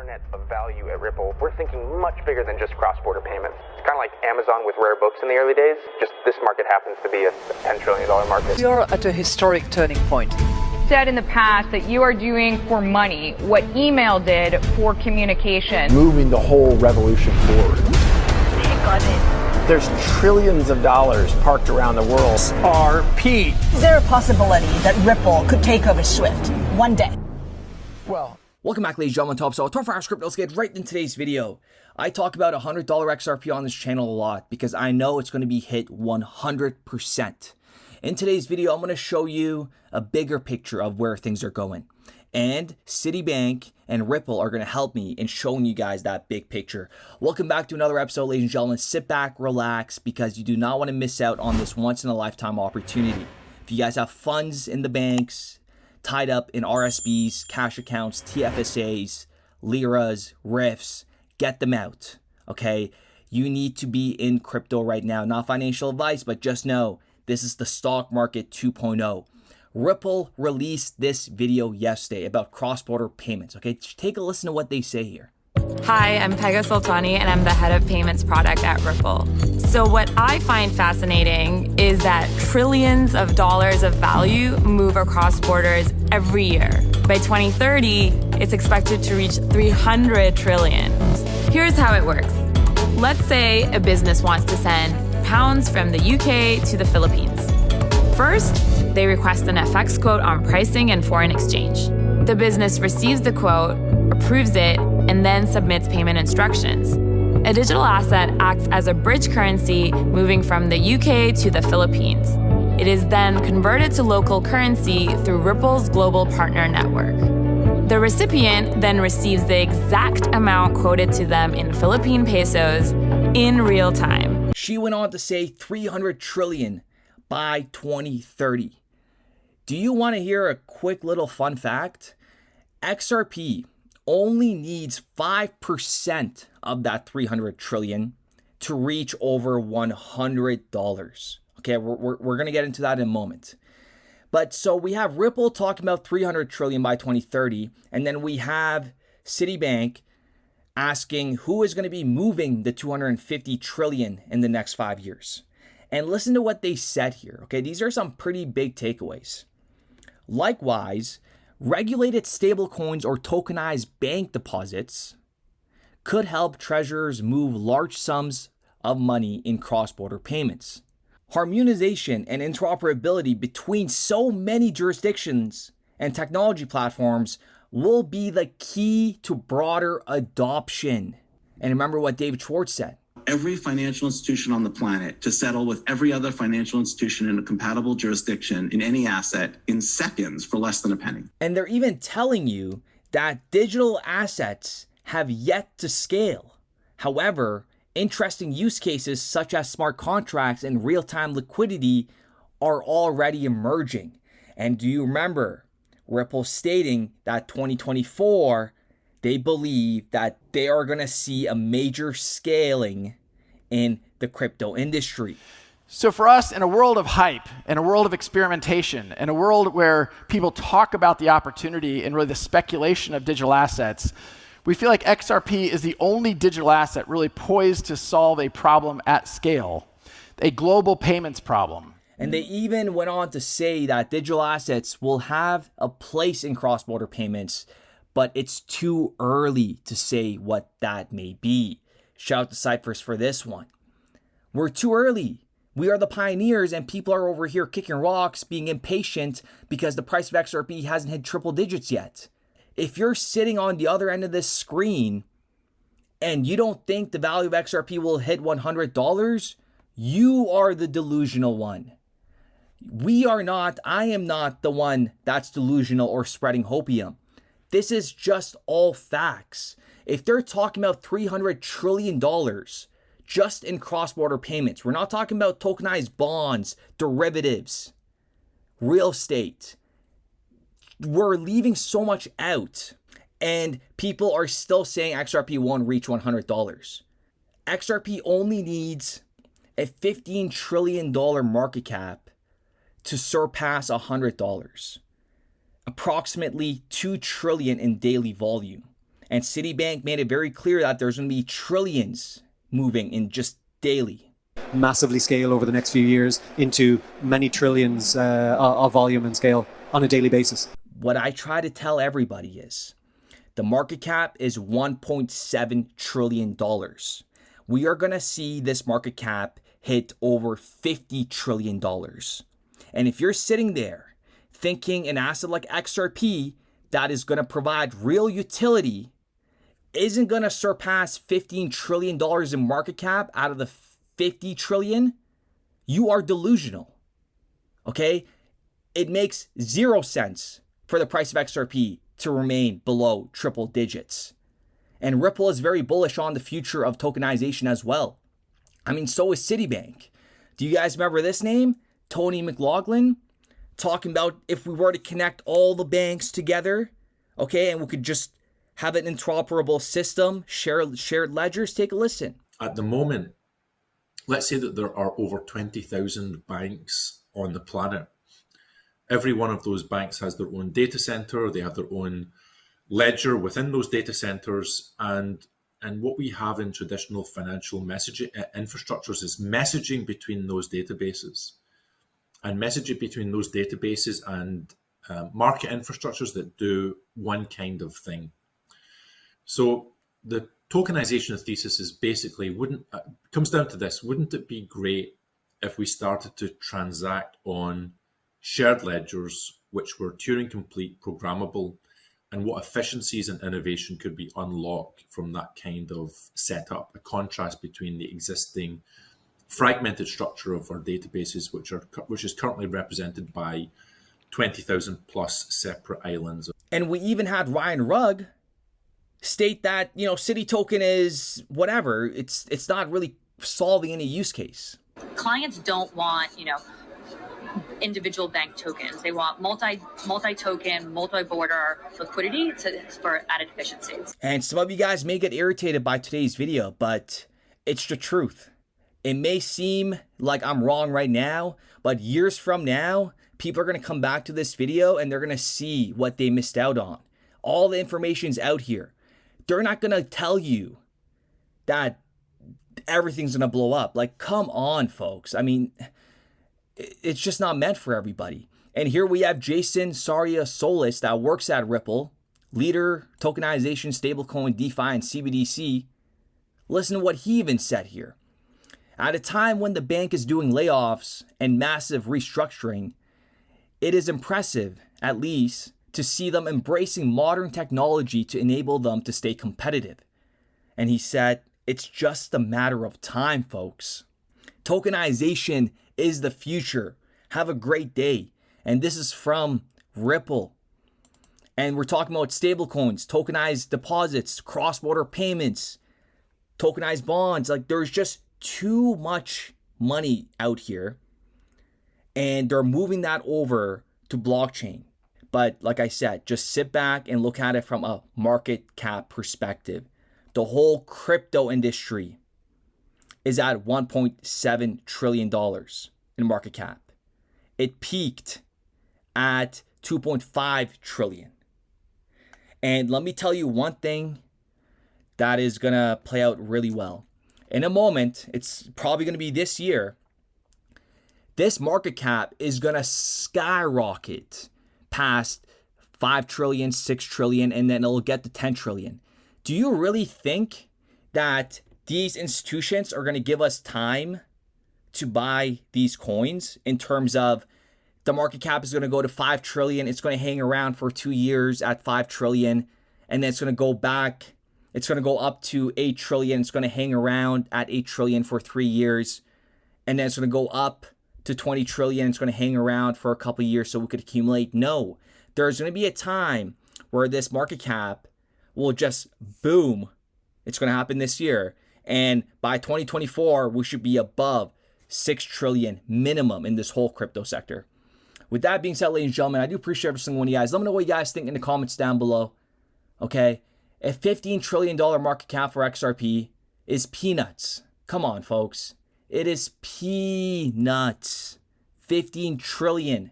internet of value at Ripple, we're thinking much bigger than just cross-border payments. It's kind of like Amazon with rare books in the early days, just this market happens to be a $10 trillion market. We are at a historic turning point. Said in the past that you are doing for money what email did for communication. Moving the whole revolution forward. Take on it. There's trillions of dollars parked around the world. XRP. Is there a possibility that Ripple could take over Swift one day? Well, welcome back, ladies and gentlemen, top. So 24 hours script. Let's get right into today's video. I talk about $100 XRP on this channel a lot because I know it's going to be hit 100%. In today's video, I'm going to show you a bigger picture of where things are going. And Citibank and Ripple are going to help me in showing you guys that big picture. Welcome back to another episode, ladies and gentlemen. Sit back, relax, because you do not want to miss out on this once-in-a-lifetime opportunity. If you guys have funds in the banks, tied up in RSBs, cash accounts, TFSAs, liras, RIFs, get them out, okay? You need to be in crypto right now. Not financial advice, but just know this is the stock market 2.0. Ripple released this video yesterday about cross-border payments, okay? Take a listen to what they say here. Hi, I'm Pega Sultani, and I'm the head of payments product at Ripple. So what I find fascinating is that trillions of dollars of value move across borders every year. By 2030, it's expected to reach 300 trillion. Here's how it works. Let's say a business wants to send pounds from the UK to the Philippines. First, they request an FX quote on pricing and foreign exchange. The business receives the quote, approves it, and then submits payment instructions. A digital asset acts as a bridge currency moving from the UK to the Philippines. It is then converted to local currency through Ripple's global partner network. The recipient then receives the exact amount quoted to them in Philippine pesos in real time. She went on to say 300 trillion by 2030. Do you want to hear a quick little fun fact? XRP only needs 5% of that 300 trillion to reach over $100. Okay, we're going to get into that in a moment. But so we have Ripple talking about 300 trillion by 2030, and then we have Citibank asking who is going to be moving the 250 trillion in the next 5 years. And listen to what they said here. Okay, these are some pretty big takeaways. Likewise, regulated stablecoins or tokenized bank deposits could help treasurers move large sums of money in cross-border payments. Harmonization and interoperability between so many jurisdictions and technology platforms will be the key to broader adoption. And remember what David Schwartz said. Every financial institution on the planet to settle with every other financial institution in a compatible jurisdiction in any asset in seconds for less than a penny. And they're even telling you that digital assets have yet to scale. However, interesting use cases such as smart contracts and real-time liquidity are already emerging. And do you remember Ripple stating that 2024, they believe that they are going to see a major scaling in the crypto industry. So for us, in a world of hype, in a world of experimentation, in a world where people talk about the opportunity and really the speculation of digital assets, we feel like XRP is the only digital asset really poised to solve a problem at scale, a global payments problem. And they even went on to say that digital assets will have a place in cross-border payments, but it's too early to say what that may be. Shout out to Cypress for this one. We're too early. We are the pioneers and people are over here kicking rocks, being impatient because the price of XRP hasn't hit triple digits yet. If you're sitting on the other end of this screen and you don't think the value of XRP will hit $100, you are the delusional one. We are not, I am not the one that's delusional or spreading hopium. This is just all facts. If they're talking about $300 trillion just in cross-border payments, we're not talking about tokenized bonds, derivatives, real estate. We're leaving so much out, and people are still saying XRP won't reach $100. XRP only needs a $15 trillion market cap to surpass $100. Approximately $2 trillion in daily volume. And Citibank made it very clear that there's going to be trillions moving in just daily. Massively scale over the next few years into many trillions of volume and scale on a daily basis. What I try to tell everybody is the market cap is $1.7 trillion. We are going to see this market cap hit over $50 trillion. And if you're sitting there thinking an asset like XRP that is going to provide real utility isn't going to surpass $15 trillion in market cap out of the 50 trillion, you are delusional. Okay? It makes 0 sense for the price of XRP to remain below triple digits. And Ripple is very bullish on the future of tokenization as well. I mean, so is Citibank. Do you guys remember this name? Tony McLaughlin, talking about if we were to connect all the banks together, okay, and we could just have an interoperable system, shared ledgers. Take a listen. At the moment, let's say that there are over 20,000 banks on the planet. Every one of those banks has their own data center. They have their own ledger within those data centers. And what we have in traditional financial messaging infrastructures is messaging between those databases. And messaging between those databases and market infrastructures that do one kind of thing. So the tokenization thesis is basically, comes down to this: wouldn't it be great if we started to transact on shared ledgers which were Turing complete, programmable, and what efficiencies and innovation could be unlocked from that kind of setup, a contrast between the existing fragmented structure of our databases, which is currently represented by 20,000 plus separate islands. And we even had Ryan Rugg state that, Citi token is whatever. It's not really solving any use case. Clients don't want, individual bank tokens. They want multi-token, multi-border liquidity for added efficiencies. And some of you guys may get irritated by today's video, but it's the truth. It may seem like I'm wrong right now, but years from now, people are going to come back to this video and they're going to see what they missed out on. All the information's out here. They're not going to tell you that everything's going to blow up. Like, come on, folks. I mean, it's just not meant for everybody. And here we have Jason Saria Solis that works at Ripple, leader, tokenization, stablecoin, DeFi, and CBDC. Listen to what he even said here. At a time when the bank is doing layoffs and massive restructuring, it is impressive, at least, to see them embracing modern technology to enable them to stay competitive. And he said, it's just a matter of time, folks. Tokenization is the future. Have a great day. And this is from Ripple. And we're talking about stablecoins, tokenized deposits, cross-border payments, tokenized bonds. Like, there's just too much money out here. And they're moving that over to blockchain. But like I said, just sit back and look at it from a market cap perspective. The whole crypto industry is at $1.7 trillion in market cap. It peaked at 2.5 trillion. And let me tell you one thing that is going to play out really well. In a moment, it's probably going to be this year, this market cap is going to skyrocket past 5 trillion, 6 trillion, and then it'll get to 10 trillion. Do you really think that these institutions are going to give us time to buy these coins in terms of the market cap is going to go to 5 trillion, it's going to hang around for 2 years at 5 trillion, and then it's going to go back, it's going to go up to 8 trillion, it's going to hang around at 8 trillion for 3 years, and then it's going to go up to 20 trillion, it's going to hang around for a couple of years so we could accumulate? No, there's going to be a time where this market cap will just boom. It's going to happen this year. And by 2024, we should be above 6 trillion minimum in this whole crypto sector. With that being said, ladies and gentlemen, I do appreciate every single one of you guys. Let me know what you guys think in the comments down below. Okay? A $15 trillion market cap for XRP is peanuts. Come on, folks. It is peanuts. 15 trillion.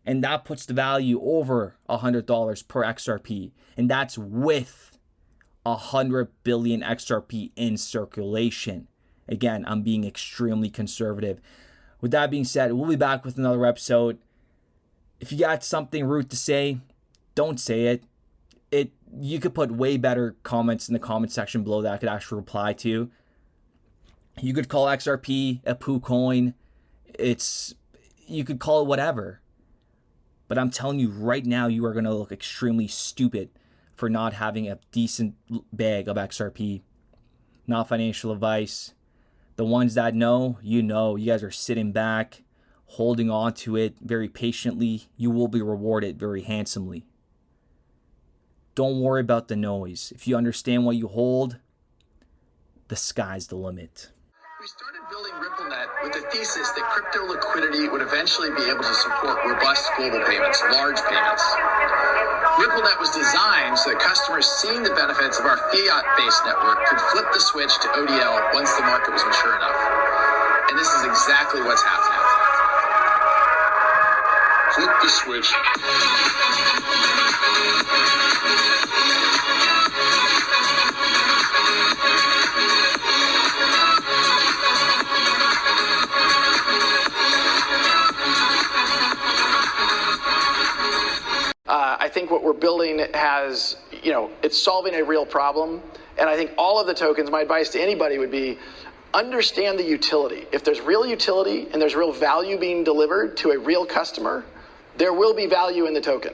And that puts the value over $100 per XRP. And that's with 100 billion XRP in circulation. Again, I'm being extremely conservative. With that being said, we'll be back with another episode. If you got something rude to say, don't say it. You could put way better comments in the comment section below that I could actually reply to. You could call XRP a poo coin. You could call it whatever. But I'm telling you right now, you are going to look extremely stupid for not having a decent bag of XRP. Not financial advice. The ones that know, you guys are sitting back, holding on to it very patiently. You will be rewarded very handsomely. Don't worry about the noise. If you understand what you hold, the sky's the limit. We started building RippleNet with the thesis that crypto liquidity would eventually be able to support robust global payments, large payments. RippleNet was designed so that customers seeing the benefits of our fiat-based network could flip the switch to ODL once the market was mature enough. And this is exactly what's happening. Flip the switch. I think what we're building has, it's solving a real problem. And I think all of the tokens, my advice to anybody would be, understand the utility. If there's real utility and there's real value being delivered to a real customer, there will be value in the token.